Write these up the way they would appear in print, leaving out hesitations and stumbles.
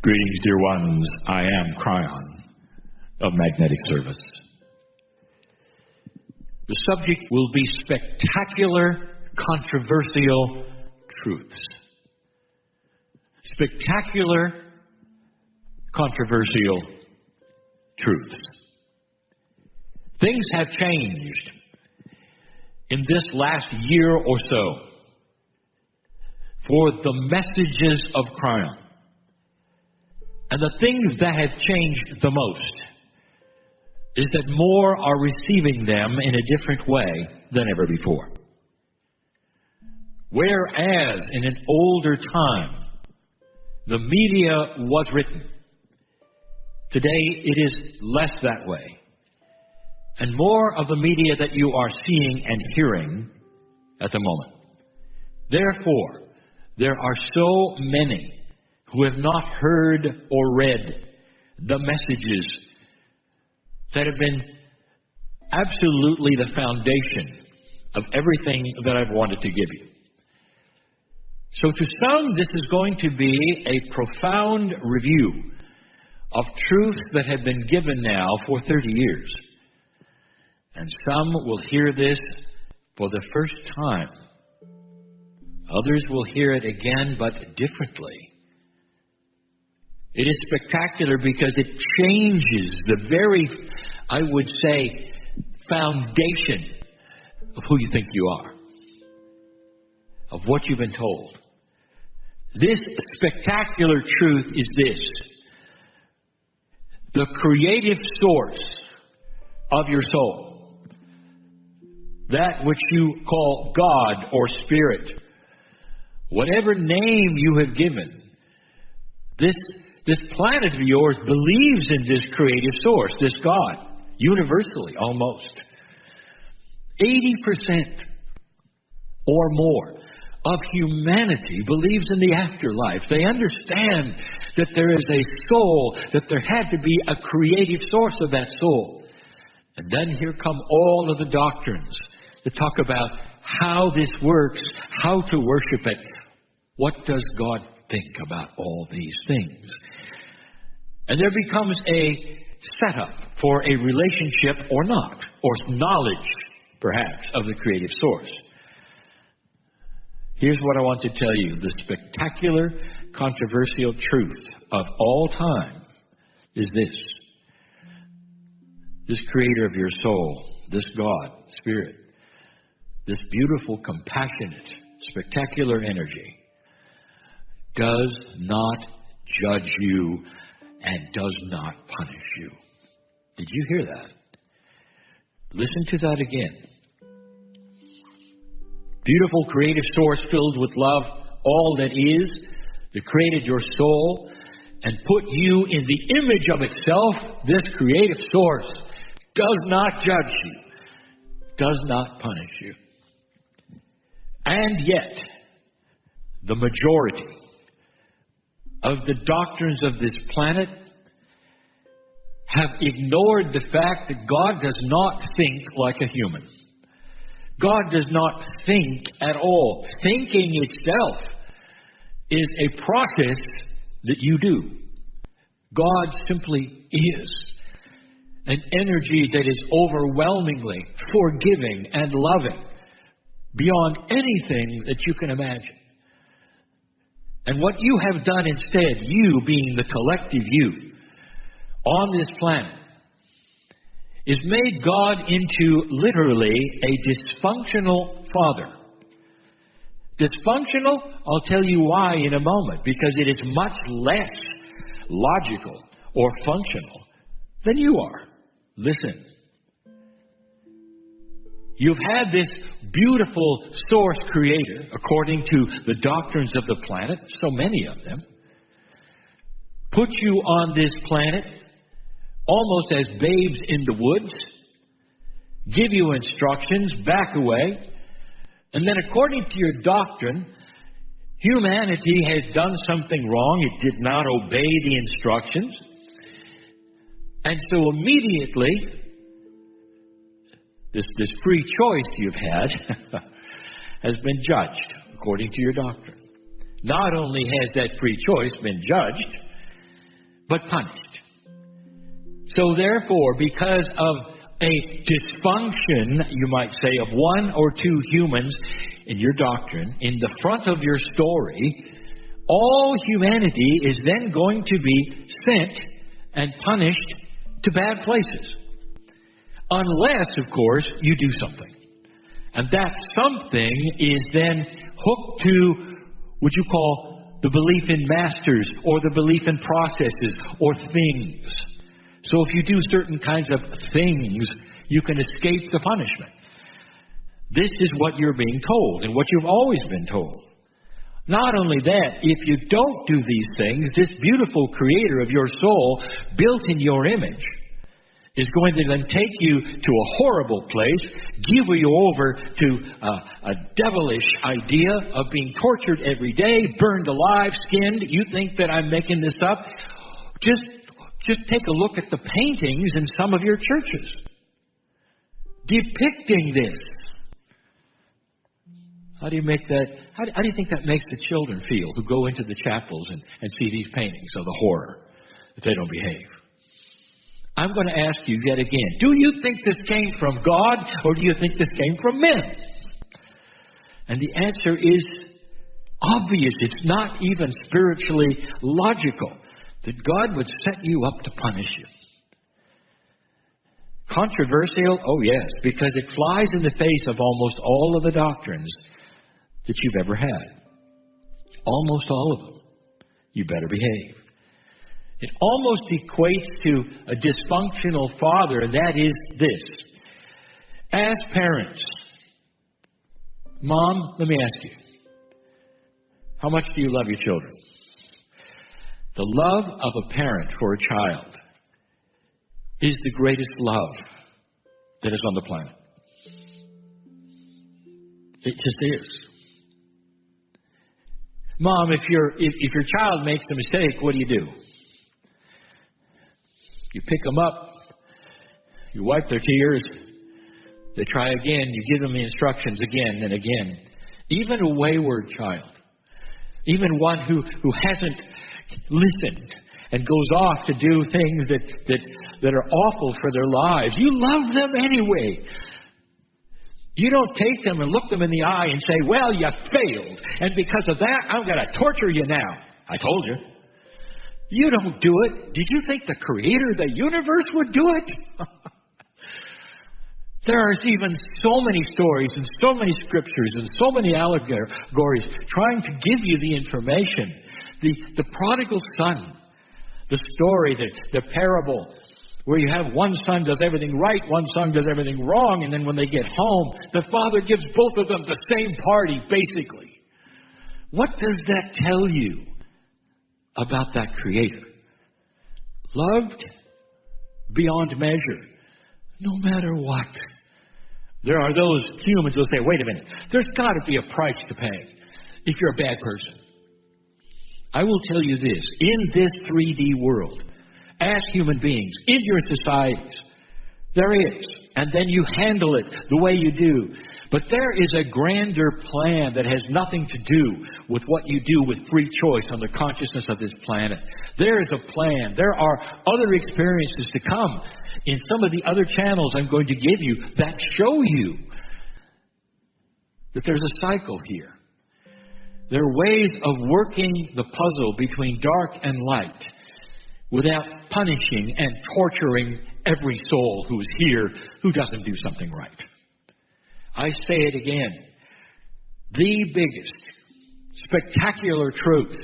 Greetings, dear ones. I am Kryon of Magnetic Service. The subject will be spectacular, controversial truths. Spectacular, controversial truths. Things have changed in this last year or so for the messages of Kryon. And the things that have changed the most is that more are receiving them in a different way than ever before. Whereas in an older time, the media was written, today it is less that way. And more of the media that you are seeing and hearing at the moment. Therefore, there are so many who have not heard or read the messages that have been absolutely the foundation of everything that I've wanted to give you. So to some, this is going to be a profound review of truths that have been given now for 30 years. And some will hear this for the first time. Others will hear it again, but differently. It is spectacular because it changes the very, I would say, foundation of who you think you are, of what you've been told. This spectacular truth is this: the creative source of your soul, that which you call God or Spirit, whatever name you have given, this planet of yours believes in this creative source, this God, universally almost. 80% or more of humanity believes in the afterlife. They understand that there is a soul, that there had to be a creative source of that soul. And then here come all of the doctrines that talk about how this works, how to worship it. What does God think about all these things? And there becomes a setup for a relationship or not, or knowledge, perhaps, of the creative source. Here's what I want to tell you. The spectacular, controversial truth of all time is this: this creator of your soul, this God, Spirit, this beautiful, compassionate, spectacular energy does not judge you and does not punish you. Did you hear that? Listen to that again. Beautiful creative source filled with love, all that is, that created your soul and put you in the image of itself. This creative source does not judge you, does not punish you. And yet, the majority of the doctrines of this planet have ignored the fact that God does not think like a human. God does not think at all. Thinking itself is a process that you do. God simply is an energy that is overwhelmingly forgiving and loving beyond anything that you can imagine. And what you have done instead, you being the collective you on this planet, is made God into literally a dysfunctional father. Dysfunctional? I'll tell you why in a moment. Because it is much less logical or functional than you are. Listen. You've had this beautiful source creator, according to the doctrines of the planet, so many of them, put you on this planet almost as babes in the woods, give you instructions, back away, and then according to your doctrine, humanity has done something wrong. It did not obey the instructions. And so immediately, this free choice you've had has been judged according to your doctrine. Not only has that free choice been judged, but punished. So therefore, because of a dysfunction, you might say, of one or two humans in your doctrine, in the front of your story, all humanity is then going to be sent and punished to bad places. Unless, of course, you do something. And that something is then hooked to what you call the belief in masters, or the belief in processes, or things. So if you do certain kinds of things, you can escape the punishment. This is what you're being told, and what you've always been told. Not only that, if you don't do these things, this beautiful creator of your soul, built in your image, is going to then take you to a horrible place, give you over to a devilish idea of being tortured every day, burned alive, skinned. You think that I'm making this up? Just take a look at the paintings in some of your churches depicting this. How do you make that? How do you think that makes the children feel who go into the chapels and see these paintings of the horror if they don't behave? I'm going to ask you yet again, do you think this came from God, or do you think this came from men? And the answer is obvious. It's not even spiritually logical that God would set you up to punish you. Controversial? Oh yes, because it flies in the face of almost all of the doctrines that you've ever had. Almost all of them. You better behave. It almost equates to a dysfunctional father, and that is this. As parents, Mom, let me ask you, how much do you love your children? The love of a parent for a child is the greatest love that is on the planet. It just is. Mom, if your child makes a mistake, what do? You pick them up, you wipe their tears, they try again, you give them the instructions again and again. Even a wayward child, even one who hasn't listened and goes off to do things that are awful for their lives, you love them anyway. You don't take them and look them in the eye and say, well, you failed, and because of that, I'm going to torture you now. I told you. You don't do it. Did you think the creator of the universe would do it? There are even so many stories and so many scriptures and so many allegories trying to give you the information. The prodigal son, the story, the parable, where you have one son does everything right, one son does everything wrong, and then when they get home, the father gives both of them the same party, basically. What does that tell you about that creator? Loved beyond measure, no matter what. There are those humans who will say, wait a minute, there's got to be a price to pay if you're a bad person. I will tell you this, in this 3D world, as human beings, in your societies, there is. And then you handle it the way you do. But there is a grander plan that has nothing to do with what you do with free choice on the consciousness of this planet. There is a plan. There are other experiences to come in some of the other channels I'm going to give you that show you that there's a cycle here. There are ways of working the puzzle between dark and light without punishing and torturing every soul who is here who doesn't do something right. I say it again. The biggest, spectacular truth.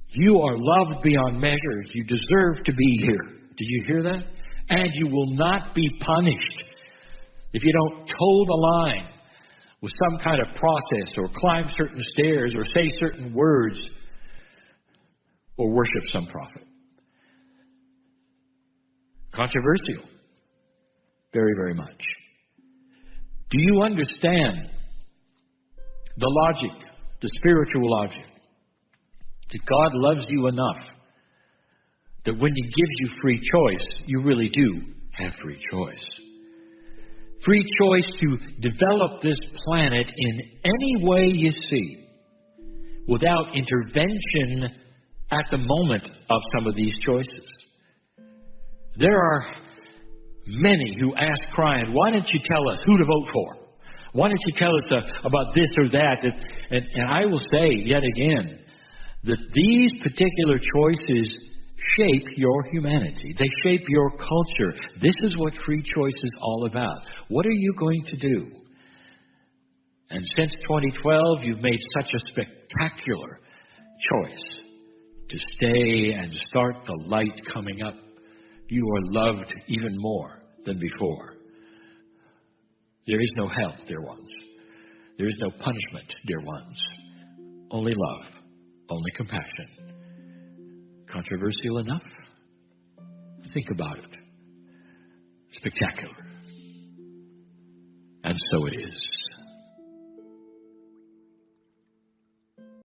You are loved beyond measure. You deserve to be here. Did you hear that? And you will not be punished if you don't toe the line with some kind of process, or climb certain stairs, or say certain words, or worship some prophet. Controversial. Very, very much. Do you understand the logic, the spiritual logic, that God loves you enough that when He gives you free choice, you really do have free choice? Free choice to develop this planet in any way you see, without intervention at the moment of some of these choices. There are many who ask Kryon, why don't you tell us who to vote for? Why don't you tell us about this or that? And I will say yet again that these particular choices shape your humanity. They shape your culture. This is what free choice is all about. What are you going to do? And since 2012, you've made such a spectacular choice to stay and start the light coming up. You are loved even more than before. There is no hell, dear ones. There is no punishment, dear ones. Only love, only compassion. Controversial enough? Think about it. Spectacular. And so it is.